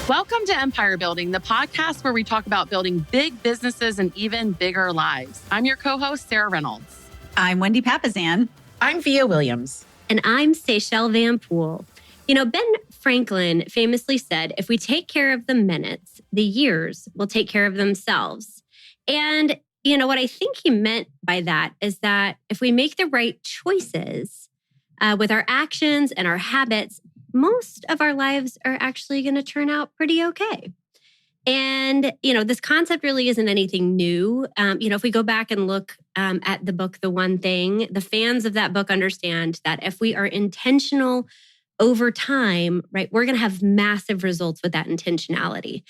Welcome to Empire Building, the podcast where we talk about building big businesses and even bigger lives. I'm your co-host, Sarah Reynolds. I'm Wendy Papazan. I'm Via Williams. And I'm Seychelle Van Poole. You know, Ben Franklin famously said, if we take care of the minutes, the years will take care of themselves. And, you know, what I think he meant by that is that if we make the right choices with our actions and our habits, most of our lives are actually going to turn out pretty okay. And, you know, this concept really isn't anything new. If we go back and look at the book, The One Thing, the fans of that book understand that if we are intentional over time, right, we're going to have massive results with that intentionality.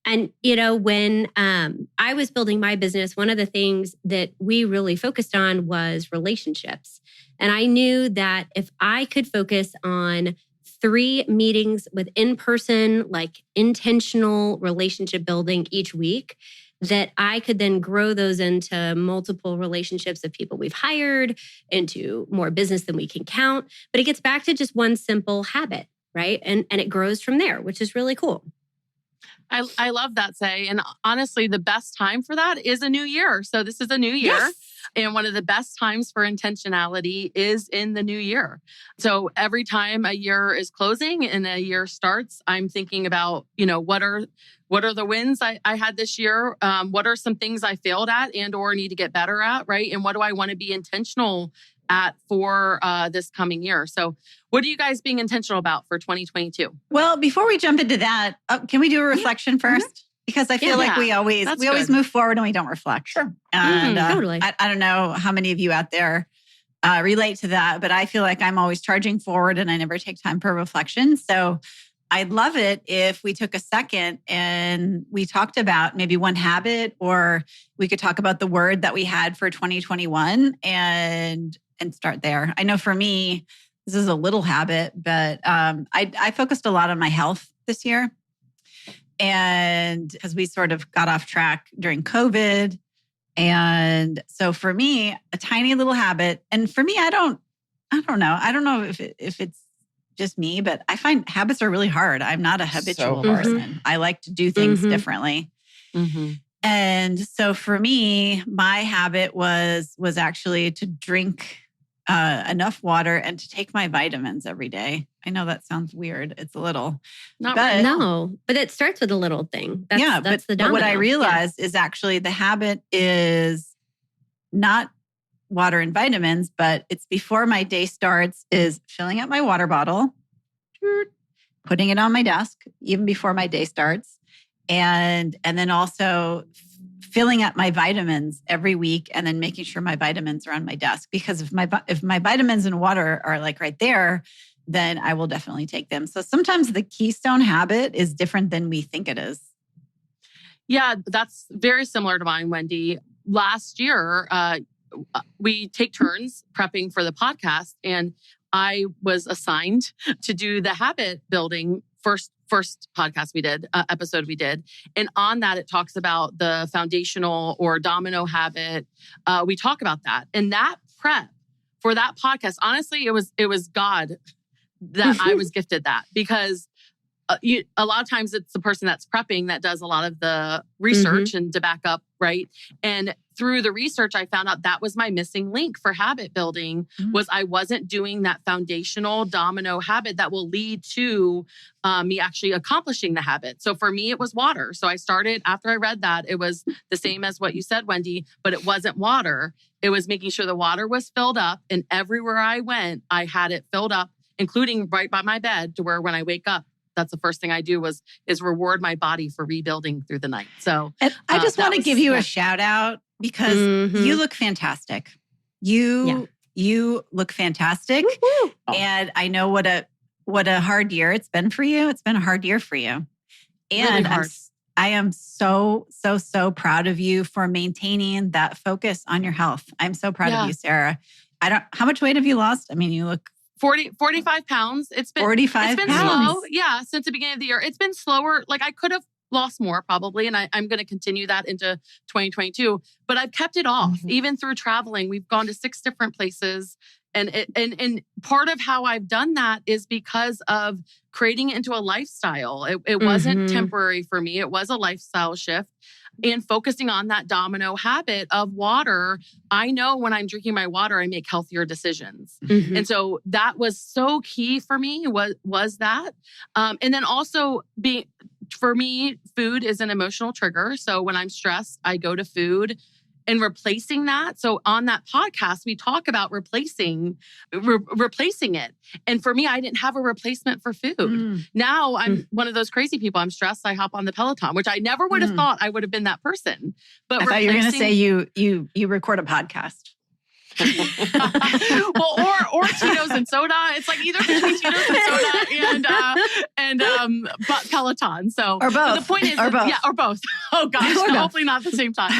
And, you know, when I was building my business, one of the things that we really focused on was relationships. And I knew that if I could focus on 3 meetings with in-person, like intentional relationship building each week, that I could then grow those into multiple relationships of people we've hired, into more business than we can count. But it gets back to just one simple habit, right? And it grows from there, which is really cool. I love that, Say. And honestly, the best time for that is a new year. So this is a new year. Yes. And one of the best times for intentionality is in the new year. So every time a year is closing and a year starts, I'm thinking about, you know, what are the wins I had this year? What are some things I failed at and or need to get better at, right? And what do I want to be intentional at for this coming year? So what are you guys being intentional about for 2022? Well, before we jump into that, can we do a reflection first? Mm-hmm. Because I feel like we always move forward and we don't reflect. Sure. And totally. I don't know how many of you out there relate to that, but I feel like I'm always charging forward and I never take time for reflection. So I'd love it if we took a second and we talked about maybe one habit, or we could talk about the word that we had for 2021 and start there. I know for me, this is a little habit, but I focused a lot on my health this year. And because we sort of got off track during COVID. And so for me, a tiny little habit, and for me, I don't know. I don't know if it's just me, but I find habits are really hard. I'm not a habitual person. Mm-hmm. I like to do things differently. Mm-hmm. And so for me, my habit was actually to drink enough water and to take my vitamins every day. I know that sounds weird. It's a little. But it starts with a little thing. That's the domino. But what I realized is actually the habit is not water and vitamins, but it's before my day starts is filling up my water bottle, putting it on my desk, even before my day starts. And then also filling up my vitamins every week and then making sure my vitamins are on my desk. Because if my vitamins and water are like right there, then I will definitely take them. So sometimes the keystone habit is different than we think it is. Yeah, that's very similar to mine, Wendy. Last year, we take turns prepping for the podcast, and I was assigned to do the habit building first podcast we did, episode we did. And on that, it talks about the foundational or domino habit. We talk about that. And that prep for that podcast, honestly, it was God that I was gifted that, because a lot of times it's the person that's prepping that does a lot of the research and to back up, right? And through the research, I found out that was my missing link for habit building, was I wasn't doing that foundational domino habit that will lead to me actually accomplishing the habit. So for me, it was water. So I started, after I read that, it was the same as what you said, Wendy, but it wasn't water. It was making sure the water was filled up, and everywhere I went, I had it filled up, including right by my bed, to where when I wake up, that's the first thing I do is reward my body for rebuilding through the night. So I just want to give you a shout out because you look fantastic. You look fantastic. Woo-hoo. And I know what a hard year it's been for you. It's been a hard year for you. And really I am so proud of you for maintaining that focus on your health. I'm so proud of you, Sarah. How much weight have you lost? I mean, you look 45 pounds. It's been 45 It's been pounds. slow. Yeah. Since the beginning of the year, it's been slower. Like I could have lost more probably. And I'm going to continue that into 2022. But I've kept it off. Even through traveling. We've gone to 6 different places. And part of how I've done that is because of creating it into a lifestyle. It wasn't temporary for me. It was a lifestyle shift. And focusing on that domino habit of water, I know when I'm drinking my water, I make healthier decisions. And so that was so key for me was that. And then also for me, food is an emotional trigger. So when I'm stressed, I go to food and replacing that. So on that podcast, we talk about replacing it. And for me, I didn't have a replacement for food. Now I'm one of those crazy people. I'm stressed. I hop on the Peloton, which I never would have thought I would have been that person. But I thought you were going to say you record a podcast. Well, or Tito's and soda. It's like either between Tito's and soda and Peloton. So, or both. But the point is, or both. Yeah, or both. Oh gosh, hopefully not at the same time.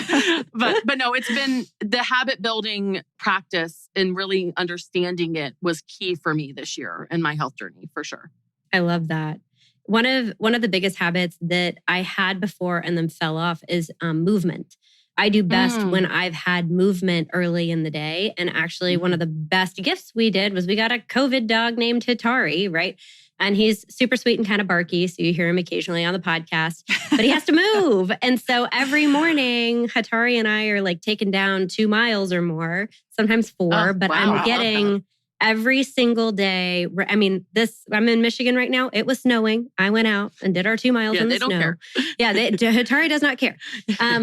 But no, it's been the habit building practice and really understanding it was key for me this year in my health journey for sure. I love that. One of the biggest habits that I had before and then fell off is movement. I do best when I've had movement early in the day. And actually, one of the best gifts we did was we got a COVID dog named Hitari, right? And he's super sweet and kind of barky. So you hear him occasionally on the podcast, but he has to move. And so every morning, Hitari and I are like taking down 2 miles or more, sometimes 4, but wow. I'm getting every single day. I mean, I'm in Michigan right now. It was snowing. I went out and did our 2 miles in the snow. Don't care. Yeah, Hitari does not care.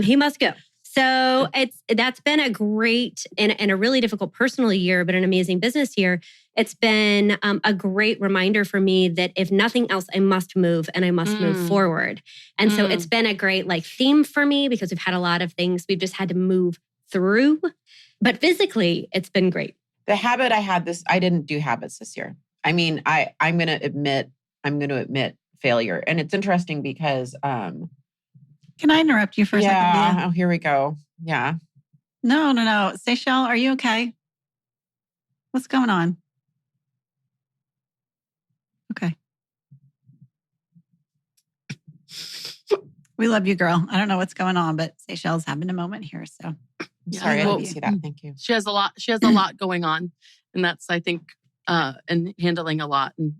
He must go. So that's been a great and a really difficult personal year, but an amazing business year. It's been a great reminder for me that if nothing else, I must move and I must move forward. And so it's been a great theme for me because we've had a lot of things we've just had to move through. But physically, it's been great. The habit I didn't do habits this year. I mean, I'm going to admit failure. And it's interesting because can I interrupt you for a second? Yeah. Oh, here we go. Yeah. No. Seychelle, are you okay? What's going on? Okay. We love you, girl. I don't know what's going on, but Seychelle's having a moment here. So sorry, I didn't see that. Thank you. She has a lot going on. And that's, I think, and handling a lot and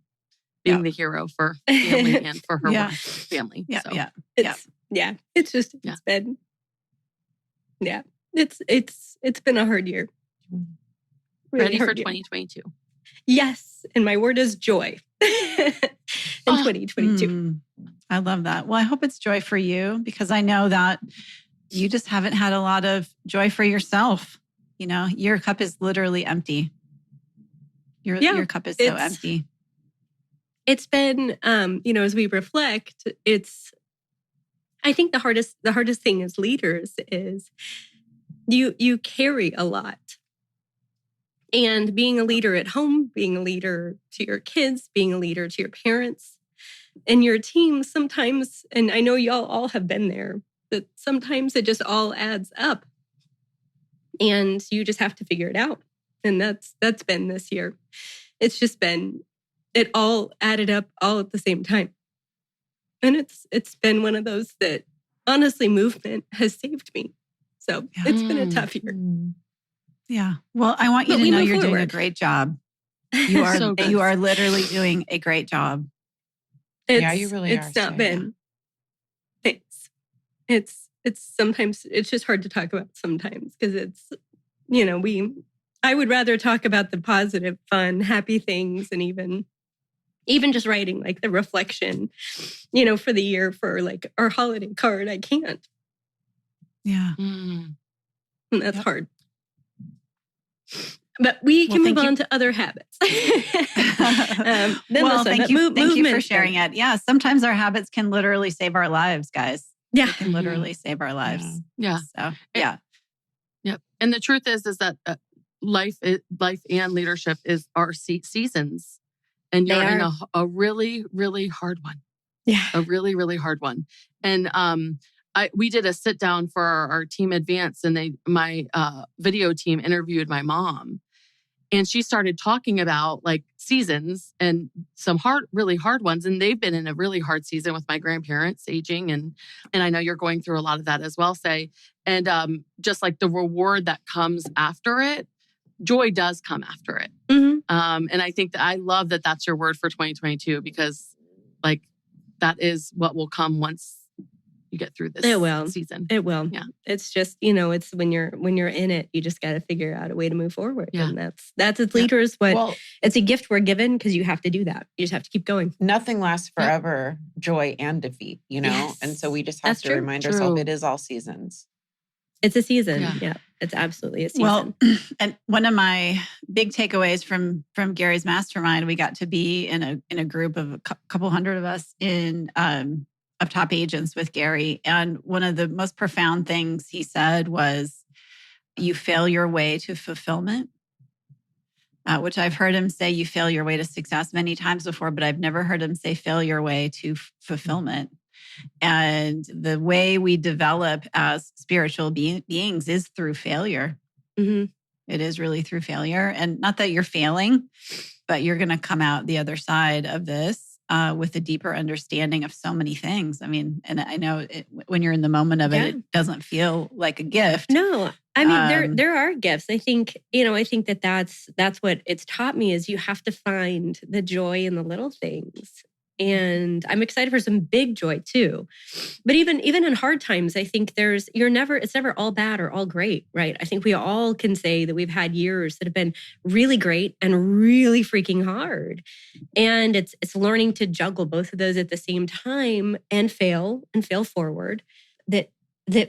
being the hero for family and for her family. Yeah. So. Yeah. It's just, it's been, it's been a hard year. Really ready for 2022. Yes. And my word is joy in 2022. I love that. Well, I hope it's joy for you because I know that you just haven't had a lot of joy for yourself. You know, your cup is literally empty. Your cup is so empty. It's been, as we reflect, I think the hardest thing as leaders is you carry a lot. And being a leader at home, being a leader to your kids, being a leader to your parents and your team sometimes, and I know y'all all have been there, that sometimes it just all adds up and you just have to figure it out. And that's been this year. It's just been, it all added up all at the same time. And it's been one of those that honestly movement has saved me. So it's been a tough year. Yeah. Well, I want you to know you're doing a great job. You are you are literally doing a great job. You really are. It's not been. Thanks. It's sometimes it's just hard to talk about sometimes because it's, I would rather talk about the positive, fun, happy things and even just writing the reflection, for the year for our holiday card. I can't. Yeah. And that's hard. But we can move on to other habits. Thank you for sharing it. Yeah, sometimes our habits can literally save our lives, guys. Yeah. They can literally save our lives. Yeah. So, yeah. Yep. And the truth is that life and leadership are seasons. And you're in a really, really hard one. Yeah. A really, really hard one. And we did a sit down for our team advance and my video team interviewed my mom. And she started talking about like seasons and some really hard ones. And they've been in a really hard season with my grandparents aging. And I know you're going through a lot of that as well, Say. And just like the reward that comes after it, joy does come after it. Mm-hmm. And I think that I love that that's your word for 2022, because like that is what will come once you get through this season. It will. Yeah. It's just, it's when you're in it, you just got to figure out a way to move forward. Yeah. And that's as leaders, it's a gift we're given because you have to do that. You just have to keep going. Nothing lasts forever, joy and defeat, Yes. And so we just have to remind True. ourselves it is all seasons. It's a season. Yeah. Yeah. It's absolutely a season. Well, and one of my big takeaways from Gary's mastermind, we got to be in a group of a couple hundred of us of top agents with Gary. And one of the most profound things he said was, you fail your way to fulfillment, which I've heard him say, you fail your way to success many times before, but I've never heard him say, fail your way to fulfillment. And the way we develop as spiritual beings is through failure. Mm-hmm. It is really through failure. And not that you're failing, but you're going to come out the other side of this with a deeper understanding of so many things. I mean, and I know when you're in the moment of it, it doesn't feel like a gift. No, I mean, there are gifts. I think, that's what it's taught me, is you have to find the joy in the little things. And I'm excited for some big joy too. But even in hard times, I think it's never all bad or all great, right? I think we all can say that we've had years that have been really great and really freaking hard. And it's learning to juggle both of those at the same time and fail forward, that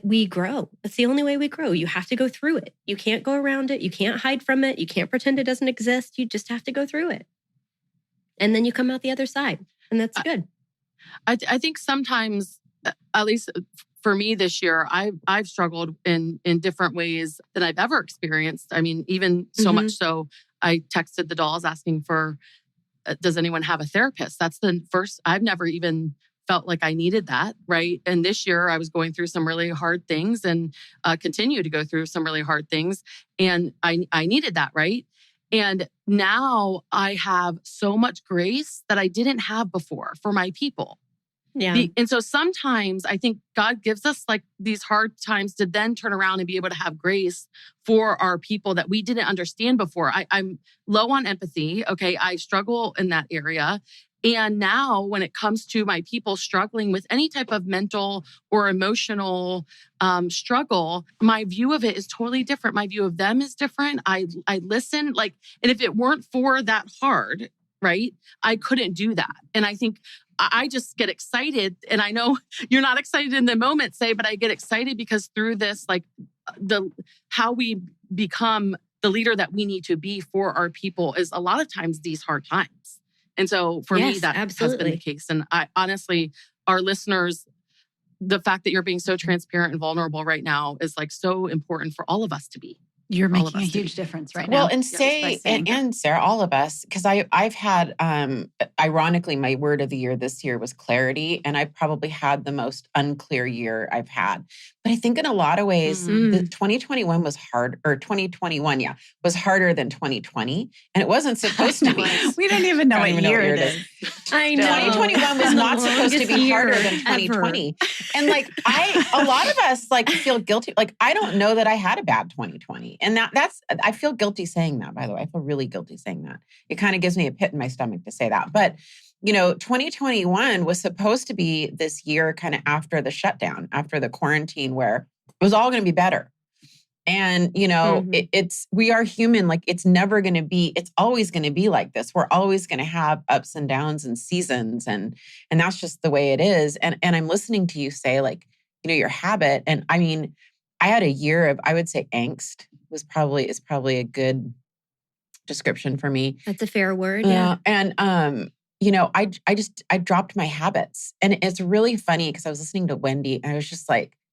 we grow. That's the only way we grow. You have to go through it. You can't go around it. You can't hide from it. You can't pretend it doesn't exist. You just have to go through it. And then you come out the other side. And that's good. I think sometimes, at least for me this year, I've struggled in different ways than I've ever experienced. I mean, even so much so, I texted the dolls asking for, does anyone have a therapist? That's the first, I've never even felt like I needed that, right? And this year I was going through some really hard things and continue to go through some really hard things. And I needed that, right? And now I have so much grace that I didn't have before for my people. Yeah. And so sometimes I think God gives us like these hard times to then turn around and be able to have grace for our people that we didn't understand before. I'm low on empathy. Okay. I struggle in that area. And now when it comes to my people struggling with any type of mental or emotional struggle, my view of it is totally different. My view of them is different. I listen, and if it weren't for that hard, right, I couldn't do that. And I think I just get excited. And I know you're not excited in the moment, Say, but I get excited because through this, how we become the leader that we need to be for our people is a lot of times these hard times. And so for me, that has been the case. And I honestly, our listeners, the fact that you're being so transparent and vulnerable right now is so important for all of us to be. You're making a huge difference right now. Well, and and Sarah, all of us, because I've had, ironically, my word of the year this year was clarity. And I probably had the most unclear year I've had. But I think in a lot of ways, the 2021 was hard, or 2021, was harder than 2020. And it wasn't supposed to be. We don't even know what year it is. I know. 2021 was not supposed to be harder than 2020. Ever. And a lot of us feel guilty. I don't know that I had a bad 2020. And I feel guilty saying that, by the way. I feel really guilty saying that. It kind of gives me a pit in my stomach to say that. But 2021 was supposed to be this year kind of after the shutdown, after the quarantine, where it was all going to be better. And, we are human. It's never going to be, it's always going to be like this. We're always going to have ups and downs and seasons. And that's just the way it is. And I'm listening to you say your habit. And I mean, I had a year of, I would say, angst is probably a good description for me. That's a fair word. Yeah. And, I dropped my habits. And it's really funny because I was listening to Wendy and I was just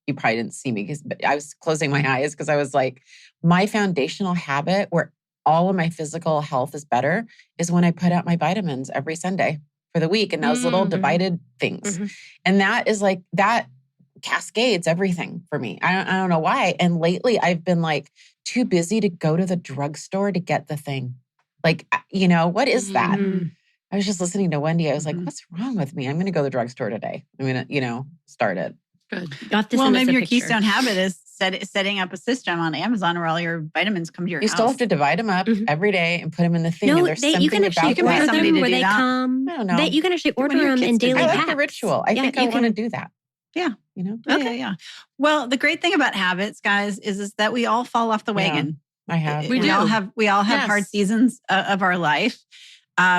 you probably didn't see me but I was closing my eyes because I was my foundational habit where all of my physical health is better is when I put out my vitamins every Sunday for the week and those little divided things. And that is that cascades everything for me. I don't know why. And lately I've been too busy to go to the drugstore to get the thing. Like, what is that? Mhm. I was just listening to Wendy. I was like, what's wrong with me? I'm going to go to the drugstore today. I'm going to, start it. Good. You'll have to Well, send us maybe a your picture. keystone habit is setting up a system on Amazon where all your vitamins come to your You house. still have to divide them up every day and put them in the thing. No, and there's you can something actually about pay order somebody them to where do they that. come. I don't know. You can actually When order your them kids in do daily I that. like the packs. ritual. I think I want to do that. Yeah. Okay. Well, the great thing about habits, guys, is that we all fall off the wagon. I have. We We all have Yes. hard seasons of our life.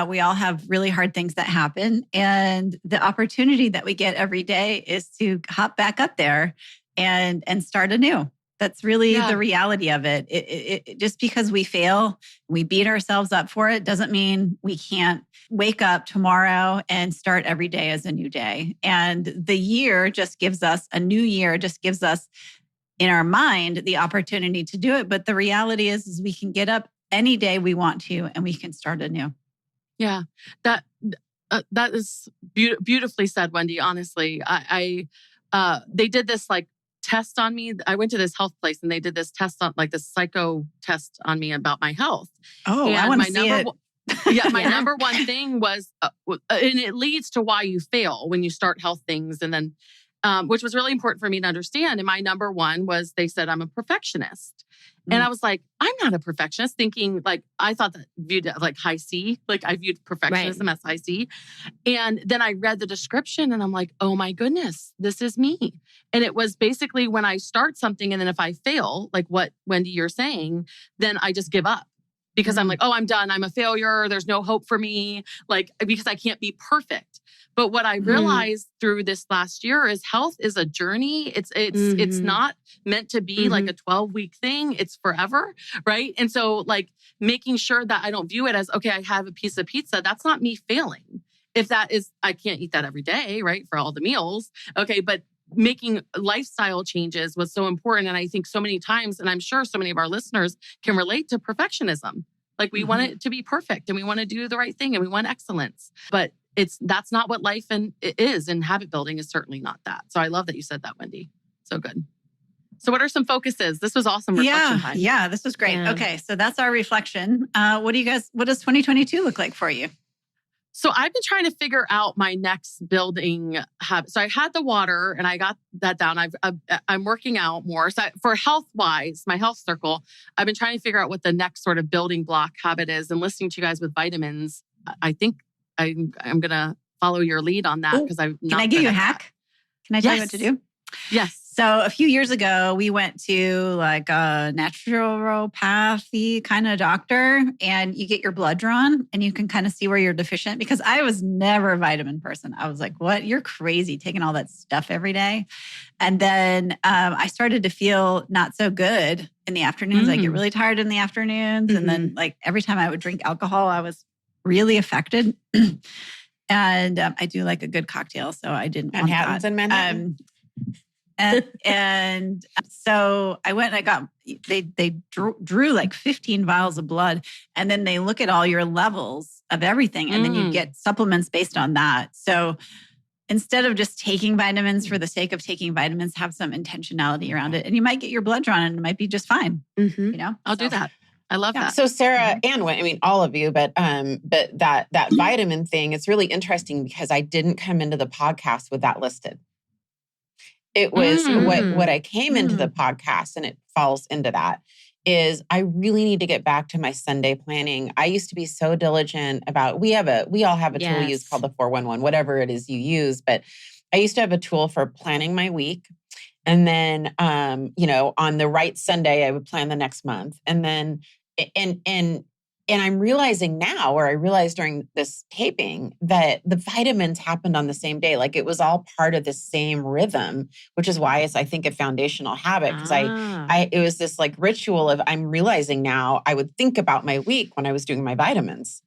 We all have really hard things that happen. And the opportunity that we get every day is to hop back up there and start anew. That's really the reality of it. It just because we fail, we beat ourselves up for it, doesn't mean we can't wake up tomorrow and start every day as a new day. And the year just gives us a new year, just gives us in our mind the opportunity to do it. But the reality is we can get up any day we want to and we can start anew. Yeah, that is beautifully said, Wendy. Honestly, they did this like test on me. I went to this health place and they did this test on like this psycho test on me about my health. Oh, and I want to see it. My number one thing was, and it leads to why you fail when you start health things, and then, which was really important for me to understand. And my number one was they said I'm a perfectionist. And I was like, I'm not a perfectionist, thinking like, I thought that viewed it like high C, like I viewed perfectionism as high C. And then I read the description and I'm like, oh my goodness, this is me. And it was basically when I start something and then if I fail, like what Wendy you're saying, then I just give up because I'm like, oh, I'm done. I'm a failure. There's no hope for me. Like, because I can't be perfect. But what I realized through this last year is health is a journey. It's not meant to be like a 12-week thing. It's forever, right? And so like making sure that I don't view it as, okay, I have a piece of pizza. That's not me failing. If that is, I can't eat that every day, right? For all the meals. Okay. But making lifestyle changes was so important. And I think so many times, and I'm sure so many of our listeners can relate to perfectionism. Like we want it to be perfect and we want to do the right thing and we want excellence. But that's not what life is, and habit building is certainly not that. So I love that you said that, Wendy. So good. So what are some focuses? This was awesome reflection time. Yeah, this was great. Yeah. Okay, so that's our reflection. What does 2022 look like for you? So I've been trying to figure out my next building habit. So I had the water and I got that down. I'm working out more. So for health-wise, my health circle, I've been trying to figure out what the next sort of building block habit is. And listening to you guys with vitamins, I think I'm going to follow your lead on that because I'm not. Can I give you a hack? Can I tell you what to do? Yes. So a few years ago, we went to like a naturopathy kind of doctor and you get your blood drawn and you can kind of see where you're deficient, because I was never a vitamin person. I was like, what? You're crazy taking all that stuff every day. And then I started to feel not so good in the afternoons. I get really tired in the afternoons. And then like every time I would drink alcohol, I was really affected. And I do like a good cocktail, so I didn't want Manhattans that. and Manhattan. And so I went and I got, they drew like 15 vials of blood, and then they look at all your levels of everything, and then you get supplements based on that. So instead of just taking vitamins for the sake of taking vitamins, have some intentionality around it, and you might get your blood drawn and it might be just fine. You know, I'll do that. I love that. So Sarah and I mean, all of you, but that vitamin thing, it's really interesting because I didn't come into the podcast with that listed. It was what I came into the podcast, and it falls into that, is I really need to get back to my Sunday planning. I used to be so diligent about, we all have a tool we use called the 411, whatever it is you use. But I used to have a tool for planning my week. And then, on the right Sunday, I would plan the next month. And then, and I'm realizing now, or I realized during this taping, that the vitamins happened on the same day. Like it was all part of the same rhythm, which is why it's, I think, a foundational habit. Because it was this like ritual of, I'm realizing now, I would think about my week when I was doing my vitamins.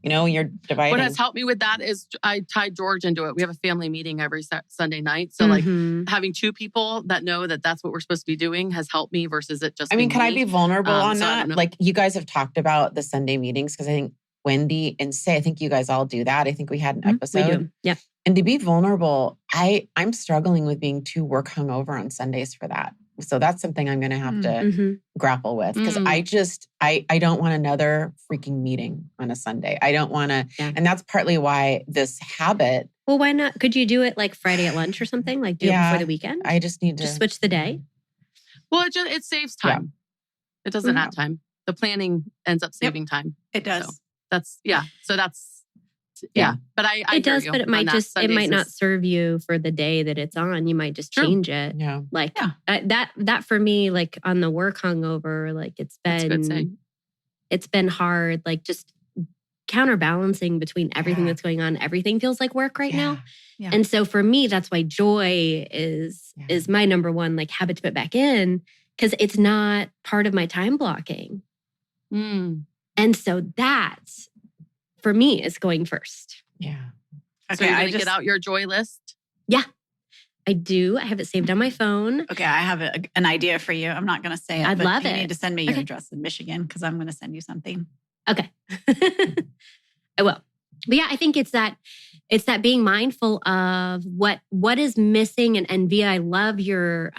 You know, you're dividing. What has helped me with that is I tied George into it. We have a family meeting every Sunday night. So like having two people that know that that's what we're supposed to be doing has helped me versus it just I mean, being can me. I be vulnerable on so that? Like you guys have talked about the Sunday meetings, because I think Wendy and Say, I think you guys all do that. I think we had an episode. We do. Yeah. And to be vulnerable, I'm struggling with being too work hungover on Sundays for that. So that's something I'm going to have to grapple with because I don't want another freaking meeting on a Sunday. I don't want to. Yeah. And that's partly why this habit. Well, why not? Could you do it like Friday at lunch or something? Like do it before the weekend? I just need to. Just switch the day? Well, it saves time. Yeah. It doesn't add time. The planning ends up saving time. It does. So that's. But I it does, but it might not serve you for the day that it's on. You might just change it. Yeah. Like that for me, like on the work hungover, like it's been hard. Like just counterbalancing between everything that's going on. Everything feels like work right now. Yeah. And so for me, that's why joy is my number one like habit to put back in because it's not part of my time blocking. And so that's for me is going first. Yeah. Okay, so I just get out your joy list. Yeah, I do. I have it saved on my phone. Okay, I have an idea for you. I'm not going to say it. I'd love it. You need to send me your address in Michigan because I'm going to send you something. Okay, I will. But yeah, I think it's that being mindful of what is missing. And Via, I love your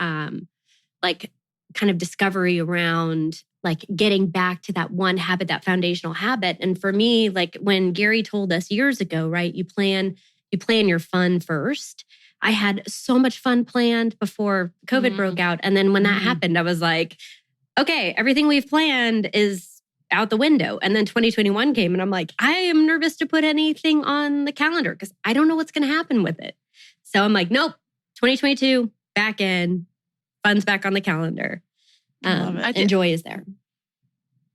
like kind of discovery around like getting back to that one habit, that foundational habit. And for me, like when Gary told us years ago, right, you plan your fun first. I had so much fun planned before COVID broke out. And then when that happened, I was like, okay, everything we've planned is out the window. And then 2021 came and I'm like, I am nervous to put anything on the calendar because I don't know what's going to happen with it. So I'm like, nope, 2022, back in, fun's back on the calendar. And joy is there.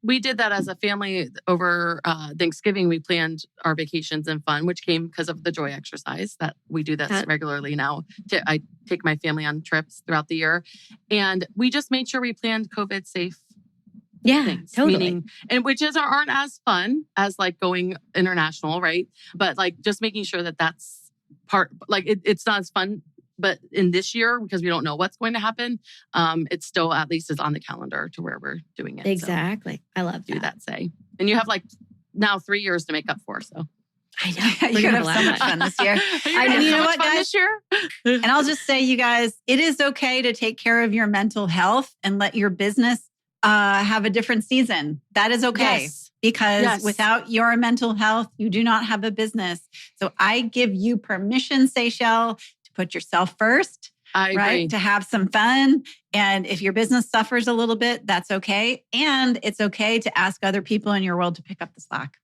We did that as a family over Thanksgiving. We planned our vacations and fun, which came because of the joy exercise that we do this regularly now. I take my family on trips throughout the year. And we just made sure we planned COVID safe things. Totally. And which aren't as fun as like going international, right? But like just making sure that that's part, like it's not as fun. But in this year, because we don't know what's going to happen, it still at least is on the calendar to where we're doing it. Exactly. So I love that. And you have like now 3 years to make up for. So I know. You're going to have so much fun this year. And you know what, guys? This year? And I'll just say, you guys, it is okay to take care of your mental health and let your business have a different season. That is okay. Yes. Because without your mental health, you do not have a business. So I give you permission, Seychelle, put yourself first, I agree. Right? To have some fun. And if your business suffers a little bit, that's okay. And it's okay to ask other people in your world to pick up the slack.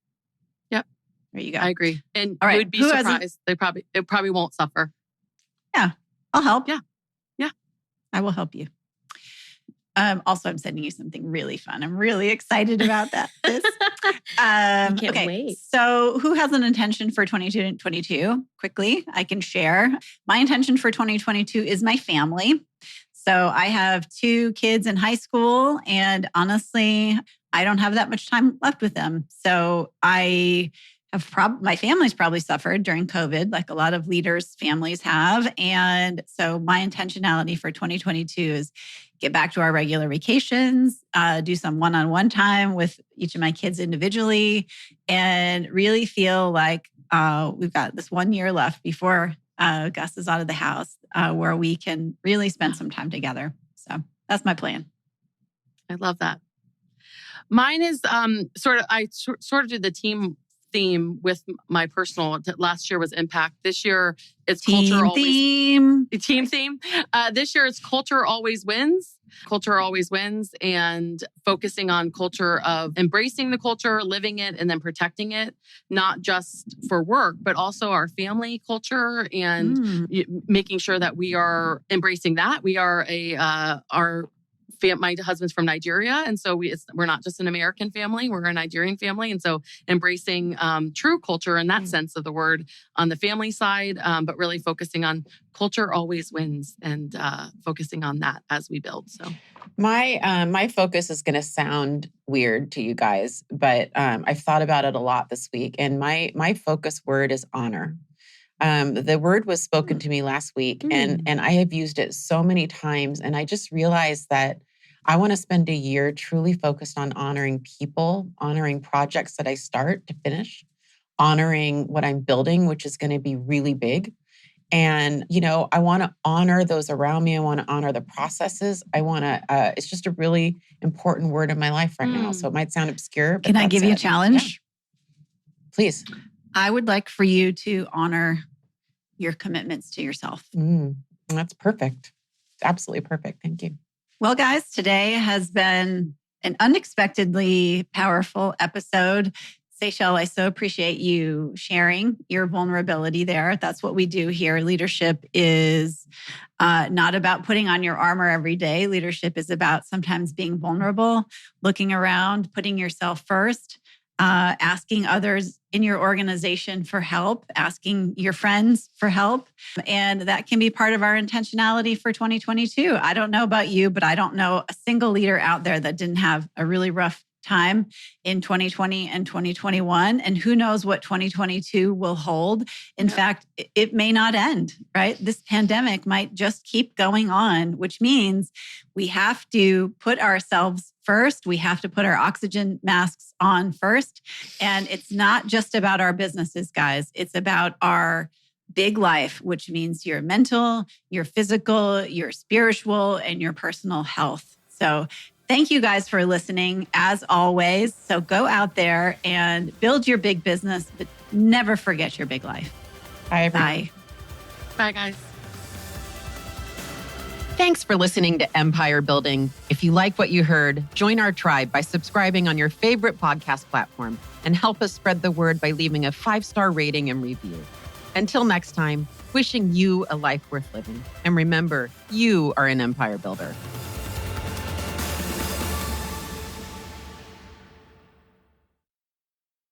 Yep. There you go. I agree. And all right. You would be surprised. It probably won't suffer. Yeah. I'll help. Yeah. I will help you. Also, I'm sending you something really fun. I'm really excited about that. I can't wait. So who has an intention for 2022? Quickly, I can share. My intention for 2022 is my family. So I have 2 kids in high school, and honestly, I don't have that much time left with them. So I have my family's probably suffered during COVID, like a lot of leaders' families have. And so my intentionality for 2022 is get back to our regular vacations, do some one-on-one time with each of my kids individually, and really feel like we've got this 1 year left before Gus is out of the house where we can really spend some time together. So that's my plan. I love that. Mine is sort of did the team theme with my personal. Last year was impact. This year it's culture theme. Team theme. This year it's culture always wins. Culture always wins, and focusing on culture of embracing the culture, living it, and then protecting it, not just for work, but also our family culture and making sure that we are embracing that. We are my husband's from Nigeria. And so we're not just an American family, we're a Nigerian family. And so embracing true culture in that sense of the word on the family side, but really focusing on culture always wins and focusing on that as we build. So my focus is going to sound weird to you guys, but I've thought about it a lot this week. And my focus word is honor. The word was spoken to me last week and I have used it so many times. And I just realized that I want to spend a year truly focused on honoring people, honoring projects that I start to finish, honoring what I'm building, which is going to be really big, And, I want to honor those around me. I want to honor the processes. I want to, it's just a really important word in my life right now. So it might sound obscure. But can I give you a challenge? Yeah. Please. I would like for you to honor your commitments to yourself. That's perfect. Absolutely perfect. Thank you. Well, guys, today has been an unexpectedly powerful episode. Seychelle, I so appreciate you sharing your vulnerability there. That's what we do here. Leadership is not about putting on your armor every day. Leadership is about sometimes being vulnerable, looking around, putting yourself first, asking others in your organization for help, asking your friends for help. And that can be part of our intentionality for 2022. I don't know about you, but I don't know a single leader out there that didn't have a really rough time in 2020 and 2021. And who knows what 2022 will hold. In fact, it may not end, right? This pandemic might just keep going on, which means we have to put ourselves first. We have to put our oxygen masks on first. And it's not just about our businesses, guys. It's about our big life, which means your mental, your physical, your spiritual, and your personal health. So thank you guys for listening, as always. So go out there and build your big business, but never forget your big life. Bye, everyone. Bye. Bye, guys. Thanks for listening to Empire Building. If you like what you heard, join our tribe by subscribing on your favorite podcast platform and help us spread the word by leaving a 5-star rating and review. Until next time, wishing you a life worth living. And remember, you are an empire builder.